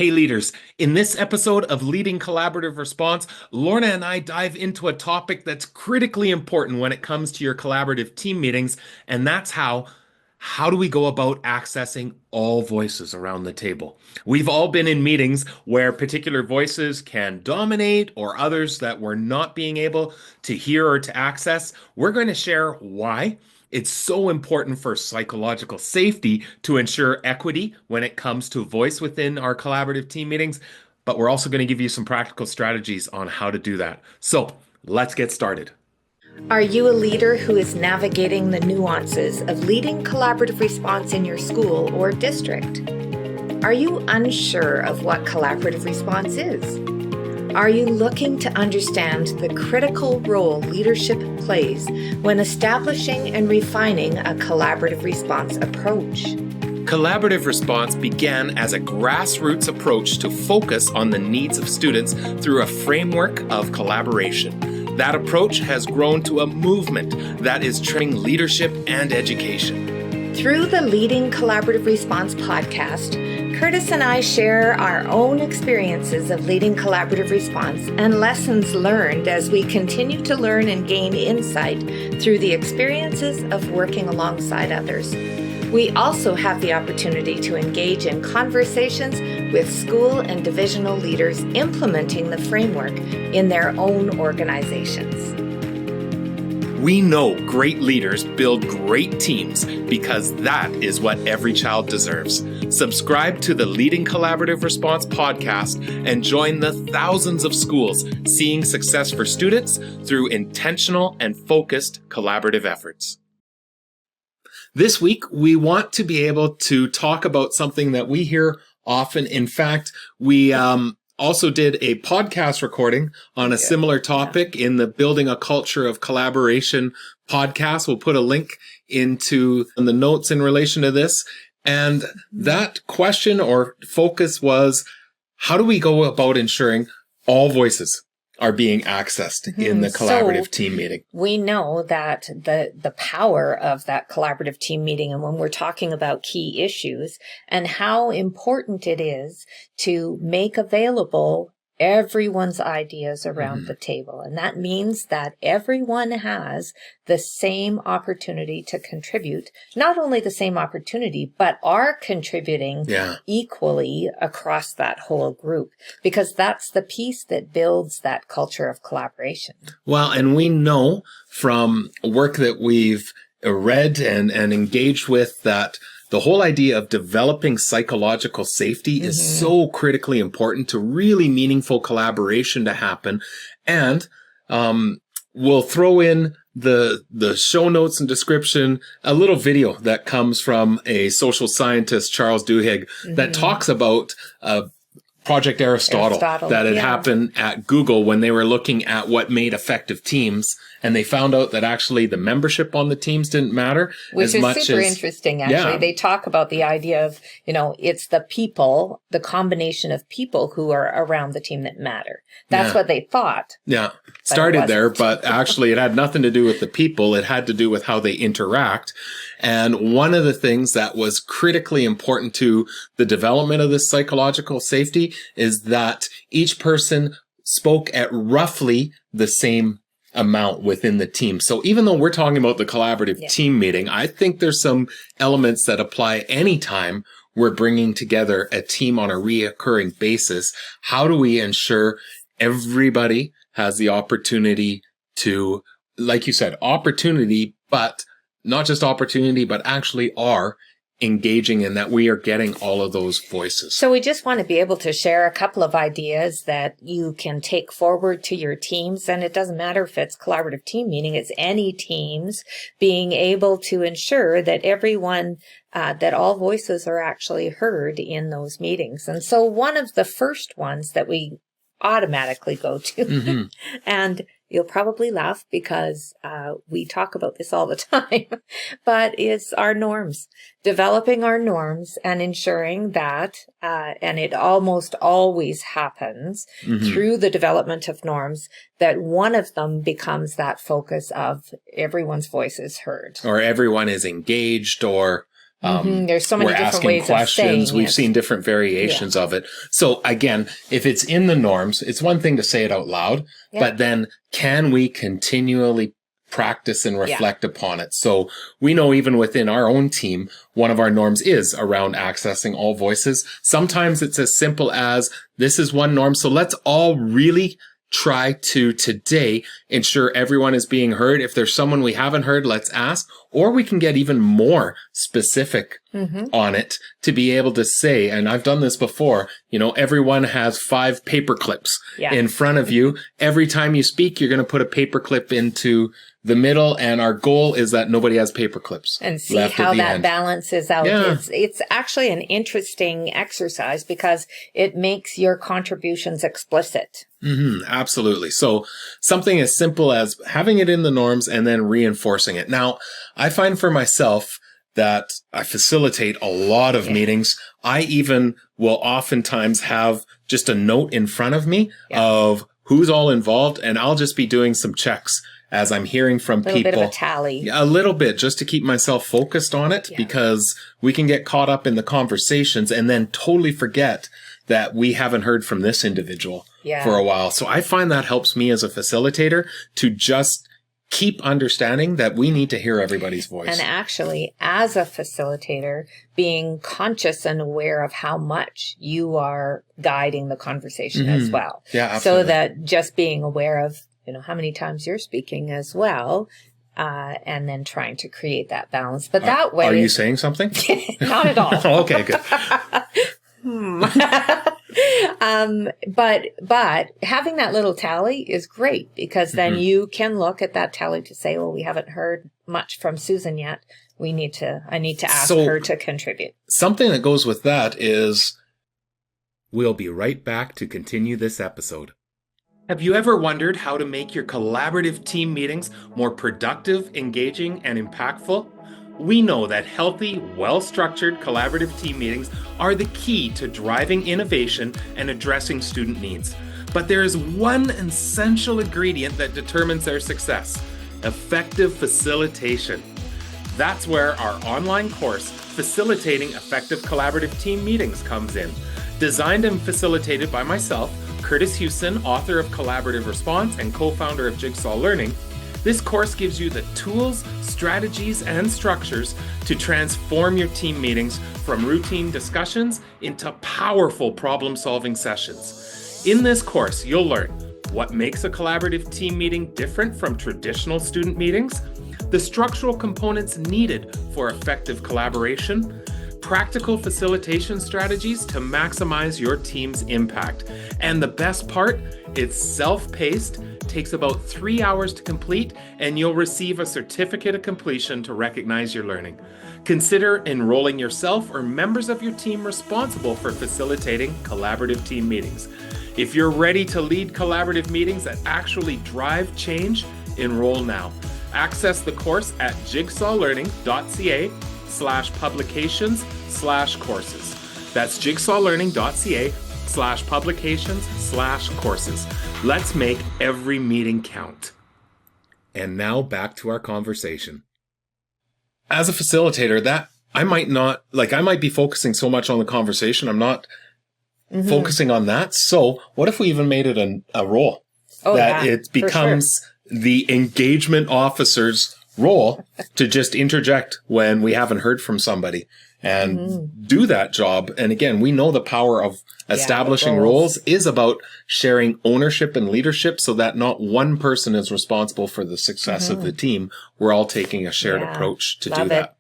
Hey leaders, in this episode of Leading Collaborative Response, Lorna and I dive into a topic that's critically important when it comes to your collaborative team meetings, and that's how do we go about accessing all voices around the table? We've all been in meetings where particular voices can dominate or others that we're not being able to hear or to access. We're going to share why. It's so important for psychological safety to ensure equity when it comes to voice within our collaborative team meetings, but we're also going to give you some practical strategies on how to do that. So let's get started. Are you a leader who is navigating the nuances of leading collaborative response in your school or district? Are you unsure of what collaborative response is? Are you looking to understand the critical role leadership plays when establishing and refining a collaborative response approach? Collaborative response began as a grassroots approach to focus on the needs of students through a framework of collaboration. That approach has grown to a movement that is training leadership and education. Through the Leading Collaborative Response podcast, Kurtis and I share our own experiences of leading collaborative response and lessons learned as we continue to learn and gain insight through the experiences of working alongside others. We also have the opportunity to engage in conversations with school and divisional leaders implementing the framework in their own organizations. We know great leaders build great teams because that is what every child deserves. Subscribe to the Leading Collaborative Response podcast and join the thousands of schools seeing success for students through intentional and focused collaborative efforts. This week, we want to be able to talk about something that we hear often. In fact, we also did a podcast recording on a similar topic in the Building a Culture of Collaboration podcast. We'll put a link in the notes in relation to this. And that question or focus was, how do we go about ensuring all voices are being accessed in the collaborative team meeting? We know that the power of that collaborative team meeting, and when we're talking about key issues and how important it is to make available everyone's ideas around the table. And that means that everyone has the same opportunity to contribute, not only the same opportunity, but are contributing equally across that whole group, because that's the piece that builds that culture of collaboration. Well, and we know from work that we've read and engaged with that the whole idea of developing psychological safety is so critically important to really meaningful collaboration to happen. And we'll throw in the show notes and description a little video that comes from a social scientist, Charles Duhigg, that talks about Project Aristotle that had happened at Google when they were looking at what made effective teams. And they found out that actually the membership on the teams didn't matter. Which is super interesting, actually. They talk about the idea of, it's the people, the combination of people who are around the team that matter. That's what they thought. Yeah. Started there, but actually it had nothing to do with the people. It had to do with how they interact. And one of the things that was critically important to the development of this psychological safety is that each person spoke at roughly the same amount within the team. So even though we're talking about the collaborative team meeting, I think there's some elements that apply anytime we're bringing together a team on a reoccurring basis. How do we ensure everybody has the opportunity to, like you said, opportunity, but not just opportunity, but actually are engaging in that we are getting all of those voices. So we just want to be able to share a couple of ideas that you can take forward to your teams. And it doesn't matter if it's collaborative team meeting, it's any teams being able to ensure that everyone, that all voices are actually heard in those meetings. And so one of the first ones that we automatically go to, and you'll probably laugh because we talk about this all the time, but it's our norms, developing our norms and ensuring that, and it almost always happens through the development of norms, that one of them becomes that focus of everyone's voice is heard. Or everyone is engaged, or There's so many we're different asking ways questions. of saying We've it. seen different variations of it. So again, if it's in the norms, it's one thing to say it out loud, but then can we continually practice and reflect upon it? So we know even within our own team, one of our norms is around accessing all voices. Sometimes it's as simple as this is one norm. So let's all really try to today ensure everyone is being heard. If there's someone we haven't heard, let's ask, or we can get even more specific on it to be able to say, and I've done this before, everyone has 5 paper clips in front of you. Every time you speak, you're going to put a paper clip into the middle, and our goal is that nobody has paper clips. And see how that balances out. Yeah. It's actually an interesting exercise because it makes your contributions explicit. Absolutely. So something as simple as having it in the norms and then reinforcing it. Now, I find for myself that I facilitate a lot of meetings. I even will oftentimes have just a note in front of me of who's all involved, and I'll just be doing some checks as I'm hearing from people. A little bit of a tally. A little bit, just to keep myself focused on it, because we can get caught up in the conversations and then totally forget that we haven't heard from this individual for a while. So I find that helps me as a facilitator to just keep understanding that we need to hear everybody's voice. And actually, as a facilitator, being conscious and aware of how much you are guiding the conversation as well. Yeah, absolutely. So that just being aware of, how many times you're speaking as well, and then trying to create that balance. But that way... Are you saying something? Not at all. Okay, good. But having that little tally is great because then you can look at that tally to say, well, we haven't heard much from Susan yet. I need to ask her to contribute. Something that goes with that is we'll be right back to continue this episode. Have you ever wondered how to make your collaborative team meetings more productive, engaging, and impactful? We know that healthy, well-structured collaborative team meetings are the key to driving innovation and addressing student needs. But there is one essential ingredient that determines their success: effective facilitation. That's where our online course, Facilitating Effective Collaborative Team Meetings, comes in. Designed and facilitated by myself, Kurtis Houston, author of Collaborative Response and co-founder of Jigsaw Learning, this course gives you the tools, strategies, and structures to transform your team meetings from routine discussions into powerful problem-solving sessions. In this course, you'll learn what makes a collaborative team meeting different from traditional student meetings, the structural components needed for effective collaboration, practical facilitation strategies to maximize your team's impact. And the best part, it's self-paced, takes about 3 hours to complete, and you'll receive a certificate of completion to recognize your learning. Consider enrolling yourself or members of your team responsible for facilitating collaborative team meetings. If you're ready to lead collaborative meetings that actually drive change, enroll now. Access the course at jigsawlearning.ca/publications/courses. That's jigsawlearning.ca/publications/courses. Let's make every meeting count. And now back to our conversation. As a facilitator, that I might be focusing so much on the conversation. I'm not focusing on that. So what if we even made it a role? It becomes the engagement officer's role to just interject when we haven't heard from somebody and do that job. And again, we know the power of establishing roles is about sharing ownership and leadership so that not one person is responsible for the success of the team. We're all taking a shared approach to do that.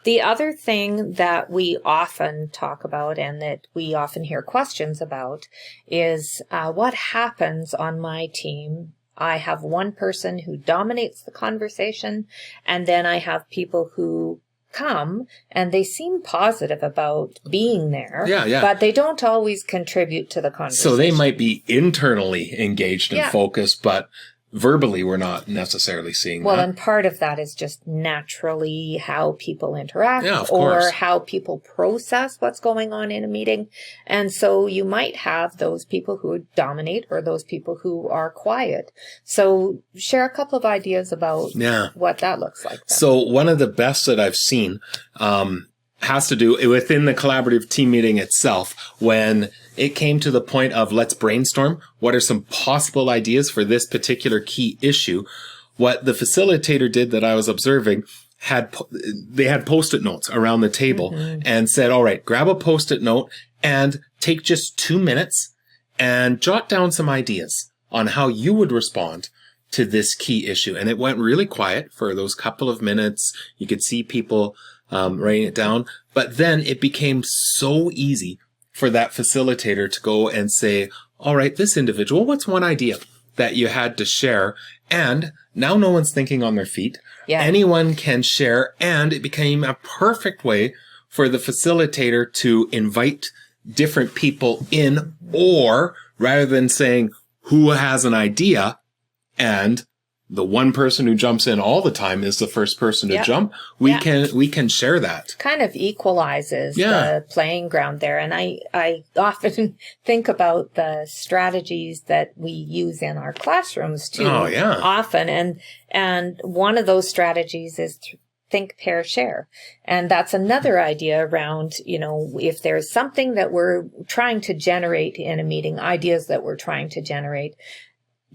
The other thing that we often talk about and that we often hear questions about is what happens on my team. I have one person who dominates the conversation, and then I have people who come and they seem positive about being there, but they don't always contribute to the conversation. So they might be internally engaged and focused, but verbally we're not necessarily seeing that. Well, and part of that is just naturally how people interact or how people process what's going on in a meeting. And so you might have those people who dominate or those people who are quiet. So share a couple of ideas about what that looks like then. So one of the best that I've seen, has to do within the collaborative team meeting itself. When it came to the point of let's brainstorm, what are some possible ideas for this particular key issue? What the facilitator did that I was observing they had Post-it notes around the table and said, all right, grab a Post-it note and take just 2 minutes and jot down some ideas on how you would respond to this key issue. And it went really quiet for those couple of minutes. You could see people writing it down, but then it became so easy for that facilitator to go and say, all right, this individual, what's one idea that you had to share? And now no one's thinking on their feet. Yeah. Anyone can share. And it became a perfect way for the facilitator to invite different people in, or rather than saying who has an idea and the one person who jumps in all the time is the first person to jump, we can share that. Kind of equalizes the playing ground there. And I often think about the strategies that we use in our classrooms too. Often. And one of those strategies is think, pair, share. And that's another idea around, if there's something that we're trying to generate in a meeting, ideas that we're trying to generate,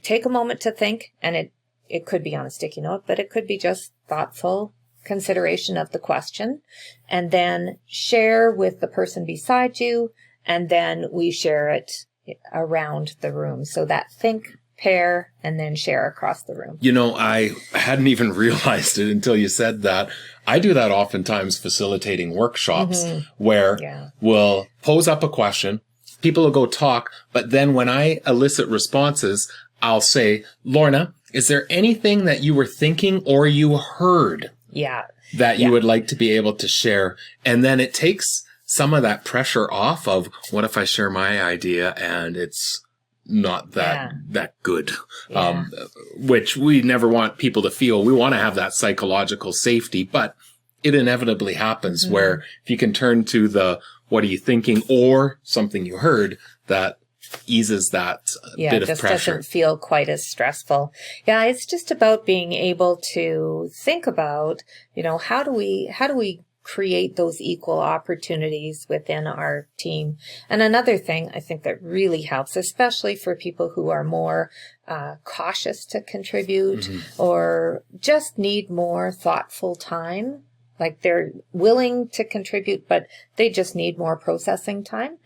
take a moment to think, and it could be on a sticky note, but it could be just thoughtful consideration of the question, and then share with the person beside you, and then we share it around the room. So that think, pair, and then share across the room. I hadn't even realized it until you said that. I do that oftentimes facilitating workshops where we'll pose up a question, people will go talk, but then when I elicit responses, I'll say, Lorna, is there anything that you were thinking or you heard that you would like to be able to share? And then it takes some of that pressure off of what if I share my idea and it's not that good, which we never want people to feel. We want to have that psychological safety, but it inevitably happens where if you can turn to the what are you thinking or something you heard, that eases that bit of pressure. Yeah, it just doesn't feel quite as stressful. Yeah, it's just about being able to think about, how do we create those equal opportunities within our team. And another thing I think that really helps, especially for people who are more cautious to contribute or just need more thoughtful time, like they're willing to contribute, but they just need more processing time,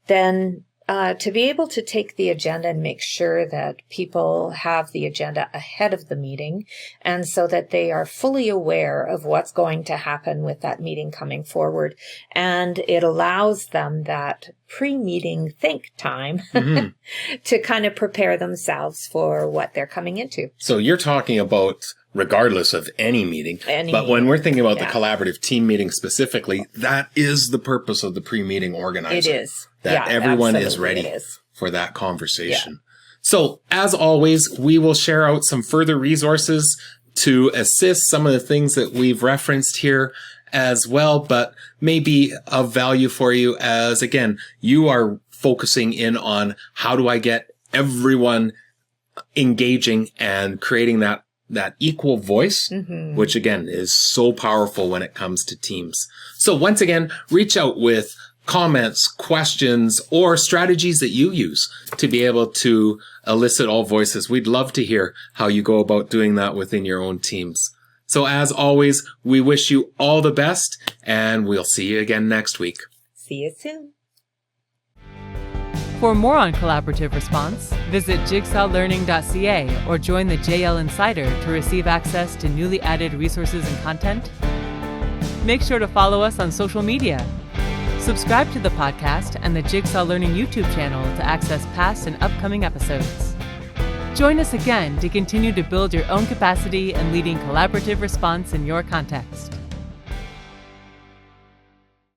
then to be able to take the agenda and make sure that people have the agenda ahead of the meeting, and so that they are fully aware of what's going to happen with that meeting coming forward. And it allows them that pre-meeting think time to kind of prepare themselves for what they're coming into. So you're talking about regardless of any meeting. But when we're thinking about the collaborative team meeting specifically, that is the purpose of the pre-meeting organizer. It is. That everyone is ready for that conversation. So as always, we will share out some further resources to assist some of the things that we've referenced here as well, but maybe of value for you as, again, you are focusing in on how do I get everyone engaging and creating that equal voice, which again is so powerful when it comes to teams. So once again, reach out with comments, questions, or strategies that you use to be able to elicit all voices. We'd love to hear how you go about doing that within your own teams. So as always, we wish you all the best, and we'll see you again next week. See you soon. For more on collaborative response, visit jigsawlearning.ca or join the JL Insider to receive access to newly added resources and content. Make sure to follow us on social media. Subscribe to the podcast and the Jigsaw Learning YouTube channel to access past and upcoming episodes. Join us again to continue to build your own capacity and leading collaborative response in your context.